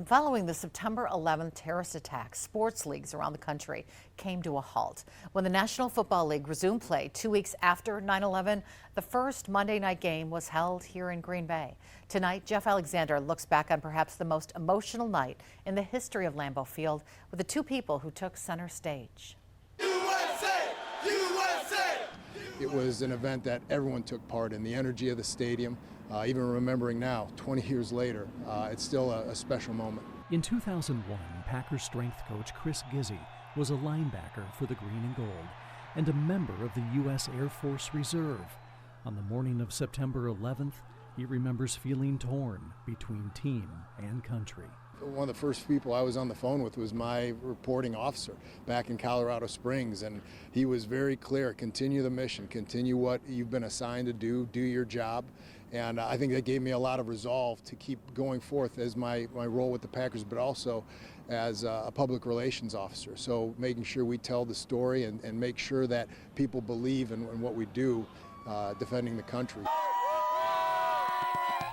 And following the September 11th terrorist attack, sports leagues around the country came to a halt. When the National Football League resumed play 2 weeks after 9/11, the first Monday night game was held here in Green Bay. Tonight, Jeff Alexander looks back on perhaps the most emotional night in the history of Lambeau Field with the two people who took center stage. USA! USA! It was an event that everyone took part in. The energy of the stadium, even remembering now, 20 years later, it's still a special moment. In 2001, Packers strength coach Chris Gizzi was a linebacker for the Green and Gold and a member of the U.S. Air Force Reserve. On the morning of September 11th, he remembers feeling torn between team and country. One of the first people I was on the phone with was my reporting officer back in Colorado Springs, and he was very clear: continue the mission, continue what you've been assigned to do your job. And I think that gave me a lot of resolve to keep going forth as my role with the Packers, but also as a public relations officer. So making sure we tell the story and make sure that people believe in what we do, defending the country.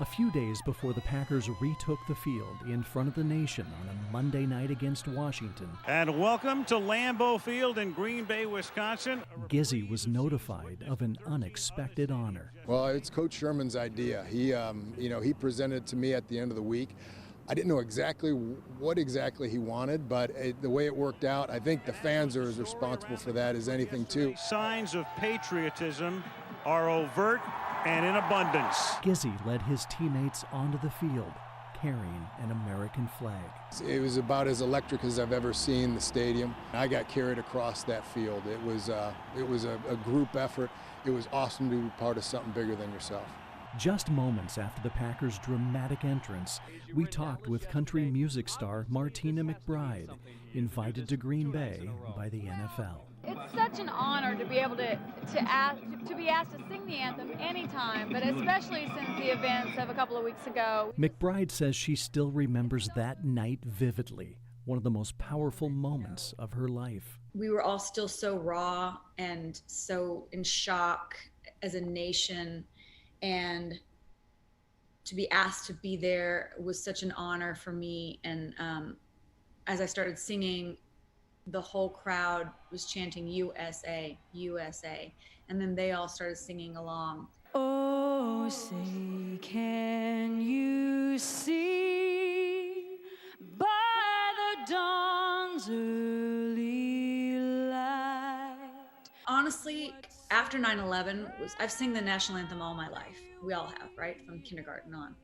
A few days before the Packers retook the field in front of the nation on a Monday night against Washington. And welcome to Lambeau Field in Green Bay, Wisconsin. Gizzi was notified of an unexpected honor. Well, it's Coach Sherman's idea. He presented it to me at the end of the week. I didn't know exactly what he wanted, but the way it worked out, I think the fans are as responsible for that as anything too. Signs of patriotism are overt and in abundance. Gizzi led his teammates onto the field, carrying an American flag. It was about as electric as I've ever seen the stadium. I got carried across that field. It was a group effort. It was awesome to be part of something bigger than yourself. Just moments after the Packers' dramatic entrance, we talked with country music star Martina McBride, invited to Green Bay by the NFL. It's such an honor to be able to be asked to sing the anthem anytime, but especially since the events of a couple of weeks ago. McBride says she still remembers that night vividly, one of the most powerful moments of her life. We were all still so raw and so in shock as a nation, and to be asked to be there was such an honor for me. And as I started singing, the whole crowd was chanting USA, USA, and then they all started singing along. Oh, say, can you see by the dawn's early light? Honestly, after 9/11, I've sang the national anthem all my life. We all have, right? From kindergarten on.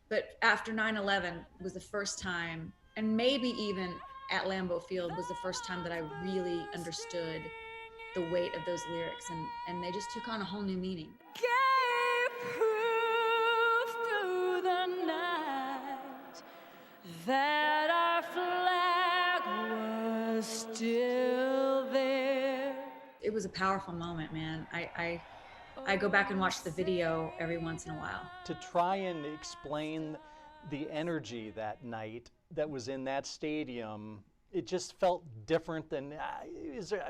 But after 9/11 was the first time, and maybe even at Lambeau Field was the first time that I really understood the weight of those lyrics, and they just took on a whole new meaning. Gave proof through the night that our flag was still there. It was a powerful moment, man. I go back and watch the video every once in a while. To try and explain the energy that night that was in that stadium, it just felt different than,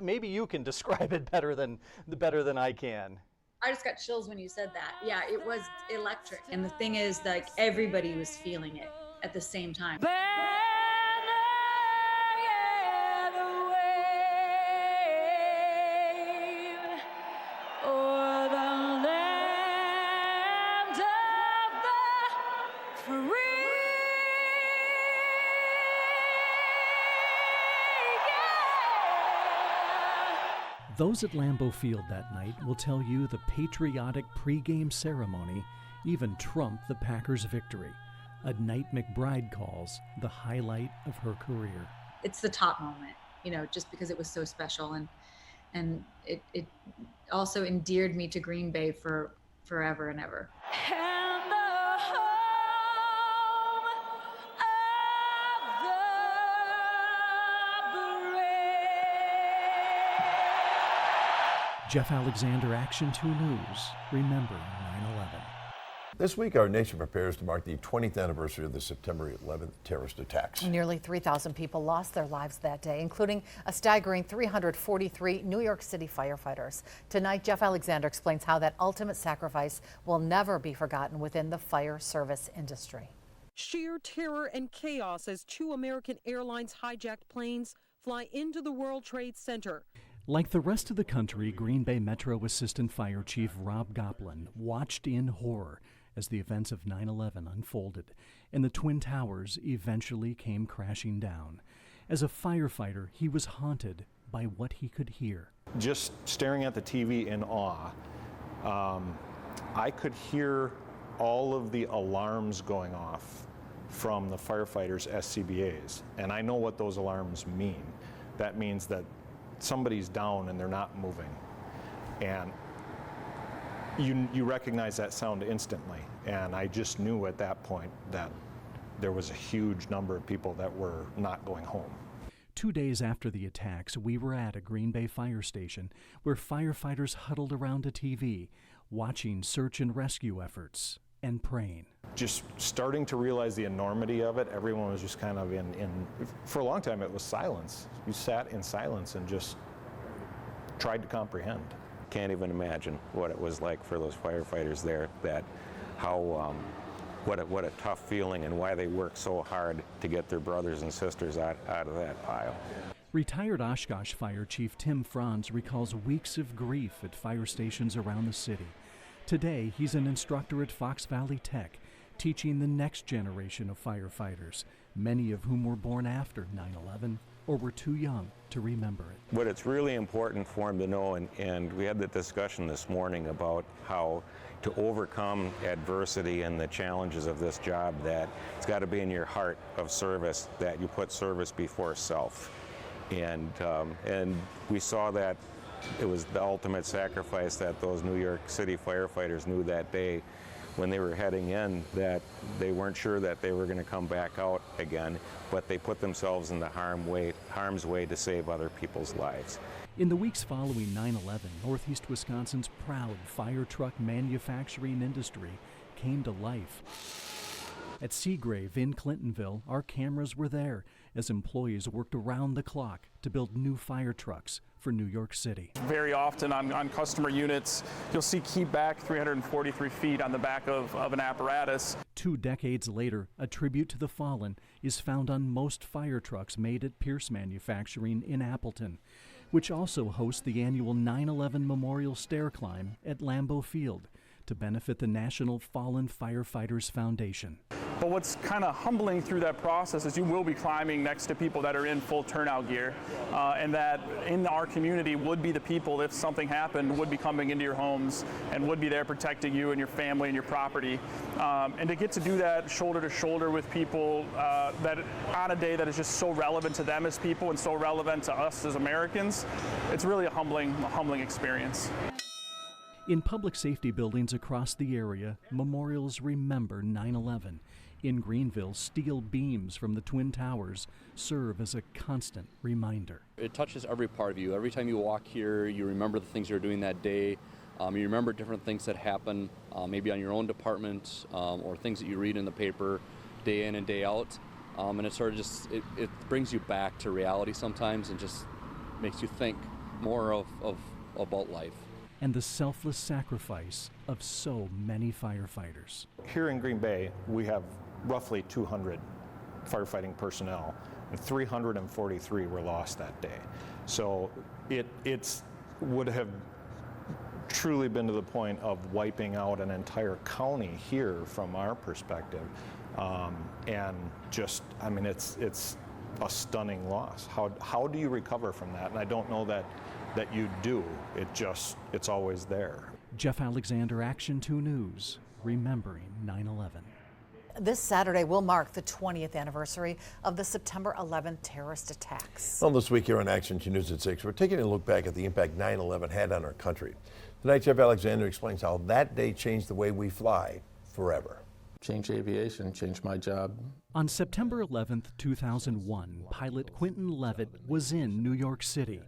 maybe you can describe it better than I can. I just got chills when you said that. Yeah, it was electric. And the thing is, like, everybody was feeling it at the same time. Those at Lambeau Field that night will tell you the patriotic pregame ceremony even trumped the Packers' victory, a night McBride calls the highlight of her career. It's the top moment, just because it was so special, and it also endeared me to Green Bay for forever and ever. And the home of the brave. Jeff Alexander, Action 2 News, remember 9/11. This week, our nation prepares to mark the 20th anniversary of the September 11th terrorist attacks. Nearly 3,000 people lost their lives that day, including a staggering 343 New York City firefighters. Tonight, Jeff Alexander explains how that ultimate sacrifice will never be forgotten within the fire service industry. Sheer terror and chaos as 2 American Airlines hijacked planes fly into the World Trade Center. Like the rest of the country, Green Bay Metro Assistant Fire Chief Rob Goplin watched in horror as the events of 9/11 unfolded and the Twin Towers eventually came crashing down. As a firefighter, he was haunted by what he could hear. Just staring at the TV in awe, I could hear all of the alarms going off from the firefighters' SCBAs, and I know what those alarms mean. That means that somebody's down and they're not moving, and you recognize that sound instantly, and I just knew at that point that there was a huge number of people that were not going home. 2 days after the attacks, we were at a Green Bay fire station where firefighters huddled around a TV, watching search and rescue efforts and praying. Just starting to realize the enormity of it, everyone was just kind of for a long time it was silence. You sat in silence and just tried to comprehend. Can't even imagine what it was like for those firefighters there, what a tough feeling and why they work so hard to get their brothers and sisters out of that pile. Retired Oshkosh Fire Chief Tim Franz recalls weeks of grief at fire stations around the city. Today, he's an instructor at Fox Valley Tech, teaching the next generation of firefighters, many of whom were born after 9/11 or were too young to remember it. But it's really important for them to know, and we had the discussion this morning about how to overcome adversity and the challenges of this job, that it's got to be in your heart of service, that you put service before self. And we saw that it was the ultimate sacrifice that those New York City firefighters knew that day when they were heading in, that they weren't sure that they were going to come back out again, but they put themselves in the harm's way to save other people's lives. In the weeks following 9/11, Northeast Wisconsin's proud fire truck manufacturing industry came to life. At Seagrave in Clintonville, our cameras were there as employees worked around the clock to build new fire trucks for New York City. Very often on customer units, you'll see key back 343 feet on the back of an apparatus. 2 decades later, a tribute to the fallen is found on most fire trucks made at Pierce Manufacturing in Appleton, which also hosts the annual 9/11 Memorial Stair Climb at Lambeau Field to benefit the National Fallen Firefighters Foundation. But what's kind of humbling through that process is you will be climbing next to people that are in full turnout gear, and that in our community would be the people, if something happened, would be coming into your homes and would be there protecting you and your family and your property. And to get to do that shoulder to shoulder with people that on a day that is just so relevant to them as people and so relevant to us as Americans, it's really a humbling experience. In public safety buildings across the area, memorials remember 9/11. In Greenville, steel beams from the Twin Towers serve as a constant reminder. It touches every part of you. Every time you walk here, you remember the things you were doing that day. You remember different things that happen, maybe on your own department, or things that you read in the paper day in and day out. And it sort of just, it brings you back to reality sometimes and just makes you think more about life. And the selfless sacrifice of so many firefighters. Here in Green Bay, we have roughly 200 firefighting personnel, and 343 were lost that day. So it would have truly been to the point of wiping out an entire county here from our perspective. And just, I mean, it's a stunning loss. How do you recover from that? And I don't know that you do. It's always there. Jeff Alexander, Action 2 News, remembering 9/11. This Saturday will mark the 20th anniversary of the September 11th terrorist attacks. Well, this week here on Action 2 News at 6, we're taking a look back at the impact 9/11 had on our country. Tonight, Jeff Alexander explains how that day changed the way we fly forever. Changed aviation, changed my job. On September 11th, 2001, pilot Quentin Levitt was in New York City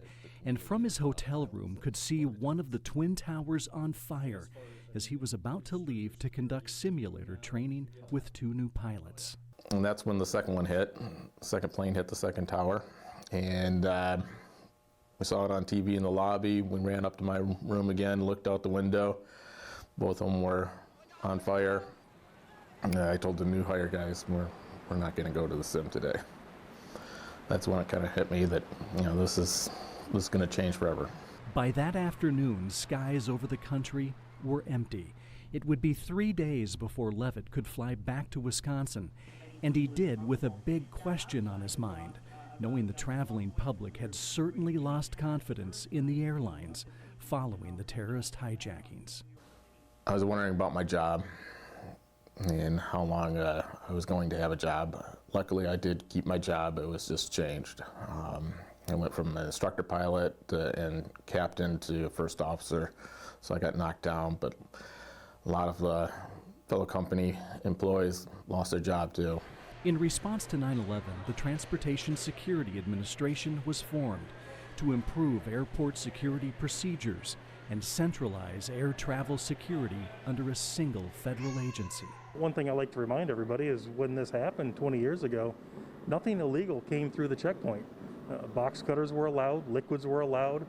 and from his hotel room could see one of the Twin Towers on fire as he was about to leave to conduct simulator training with 2 new pilots. And that's when the second one hit. The second plane hit the second tower. And we saw it on TV in the lobby. We ran up to my room again, looked out the window. Both of them were on fire. I told the new hire guys we're not going to go to the sim today. That's when it kind of hit me that this is going to change forever. By that afternoon, skies over the country were empty. It would be 3 days before Levitt could fly back to Wisconsin, and he did with a big question on his mind, knowing the traveling public had certainly lost confidence in the airlines following the terrorist hijackings. I was wondering about my job and how long I was going to have a job. Luckily, I did keep my job. It was just changed. I went from an instructor pilot and captain to first officer, so I got knocked down, but a lot of fellow company employees lost their job too. In response to 9/11, the Transportation Security Administration was formed to improve airport security procedures and centralize air travel security under a single federal agency. One thing I like to remind everybody is when this happened 20 years ago, nothing illegal came through the checkpoint. Box cutters were allowed, liquids were allowed,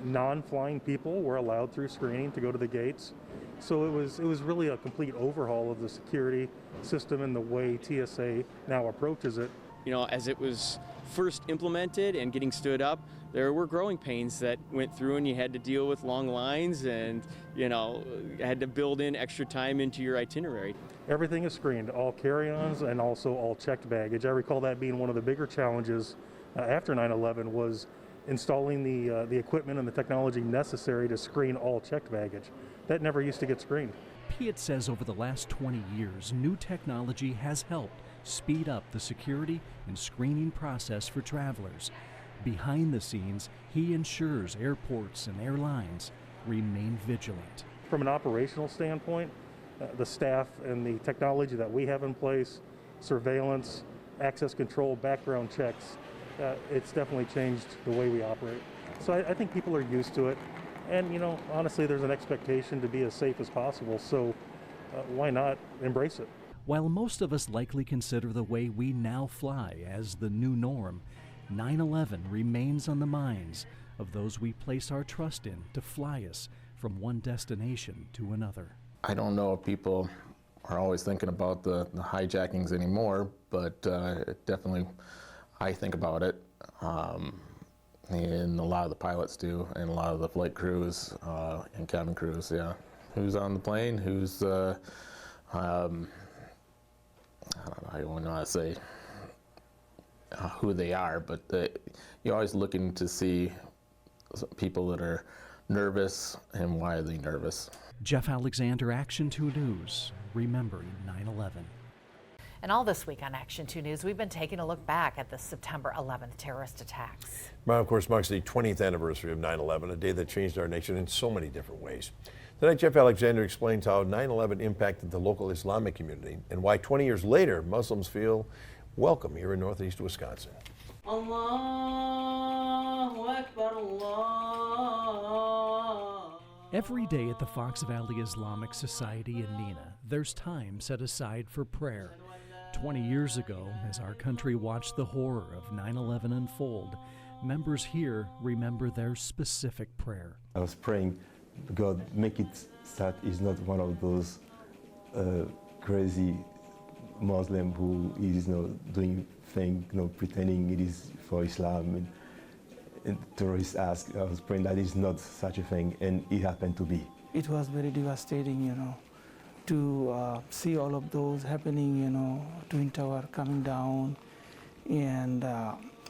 non-flying people were allowed through screening to go to the gates. So it was really a complete overhaul of the security system and the way TSA now approaches it. You know, as it was first implemented and getting stood up, there were growing pains that went through, and you had to deal with long lines and, had to build in extra time into your itinerary. Everything is screened, all carry-ons and also all checked baggage. I recall that being one of the bigger challenges after 9/11 was installing the equipment and the technology necessary to screen all checked baggage. That never used to get screened. Piet says over the last 20 years, new technology has helped speed up the security and screening process for travelers. Behind the scenes, he ensures airports and airlines remain vigilant. From an operational standpoint, the staff and the technology that we have in place, surveillance, access control, background checks, it's definitely changed the way we operate. So I think people are used to it. And, honestly, there's an expectation to be as safe as possible. So why not embrace it? While most of us likely consider the way we now fly as the new norm, 9/11 remains on the minds of those we place our trust in to fly us from one destination to another. I don't know if people are always thinking about the hijackings anymore, but definitely I think about it, and a lot of the pilots do, and a lot of the flight crews and cabin crews, yeah. Who's on the plane, who's, I don't know how to say who they are, but you're always looking to see people that are nervous and why are they nervous. Jeff Alexander, Action 2 News, remembering 9/11. And all this week on Action 2 News, we've been taking a look back at the September 11th terrorist attacks. Tomorrow, of course, marks the 20th anniversary of 9/11, a day that changed our nation in so many different ways. Tonight, Jeff Alexander explains how 9/11 impacted the local Islamic community and why 20 years later, Muslims feel welcome here in Northeast Wisconsin. Allahu Akbar, Allah. Every day at the Fox Valley Islamic Society in Neenah, there's time set aside for prayer. 20 years ago, as our country watched the horror of 9/11 unfold, members here remember their specific prayer. I was praying, God, make it that he's not one of those crazy Muslim who is doing things, pretending it is for Islam. And terrorists ask, I was praying that is not such a thing, and it happened to be. It was very devastating, to see all of those happening, Twin Tower coming down. And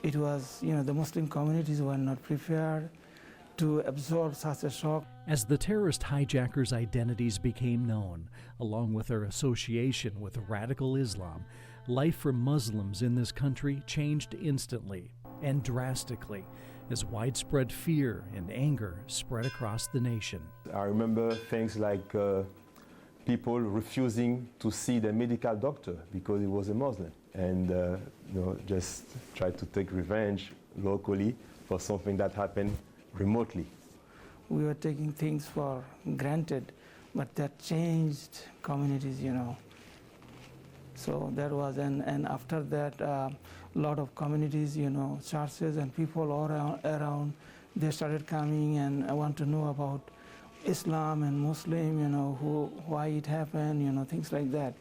it was, the Muslim communities were not prepared to absorb such a shock. As the terrorist hijackers' identities became known, along with their association with radical Islam, life for Muslims in this country changed instantly and drastically as widespread fear and anger spread across the nation. I remember things like people refusing to see the medical doctor because he was a Muslim, and just try to take revenge locally for something that happened remotely. We were taking things for granted, but that changed communities, So that was, and after that, a lot of communities, churches and people all around, they started coming and want to know about Islam and Muslim, why it happened, things like that.